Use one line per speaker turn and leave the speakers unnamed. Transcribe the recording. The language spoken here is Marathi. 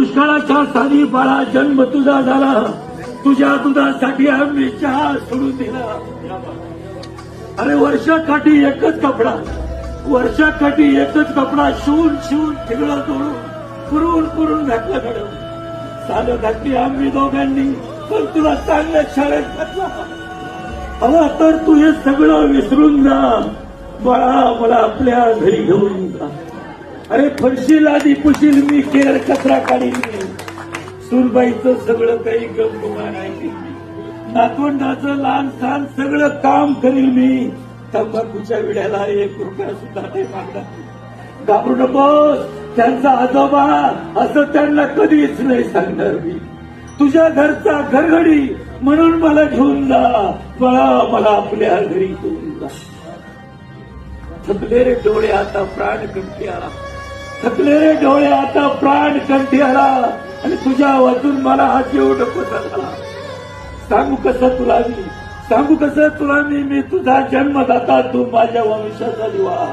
दुष्काळाच्या साली बाळा जन्म तुझा झाला, तुझ्या दुधासाठी आम्ही चहा सोडून दिला. अरे वर्षाकाठी एकच कपडा, वर्षाकाठी एकच कपडा शिवून शिवून ठिगळं तोडून पुरून पुरून घातलं मॅडम. सालं घातली आम्ही दोघांनी, पण तुला चांगल्या शाळेत घातला. हवा तर तू हे सगळं विसरून जा बाळा, मला आपल्या घरी घेऊन जा. अरे फरशील आधी पुशील मी, केर कचरा काढील मी, सुनबाईचं सगळं काही गमगुमान आहे. नातवंडाचं लहान सहान सगळं काम करील मी. तंबाखूच्या विड्याला 1 रुपया सुद्धा नाही मागणार. घाबरू नकोस, त्यांचा आजोबा असं त्यांना कधीच नाही सांगणार मी. तुझ्या घरचा घरघडी म्हणून मला घेऊन जा बाळा, मला आपल्या घरी घेऊन जा. थकले रे डोळे आता प्राण कंठी आला, थकले रे डोळे आता प्राण कंठी आला, आणि तुझ्या वाचून मला हा जीव नको झाला. सांगू कसं तुला मी, सांगू कसं तुला मी तुझा जन्मदाता, तू माझ्या वंशाचा दिवा.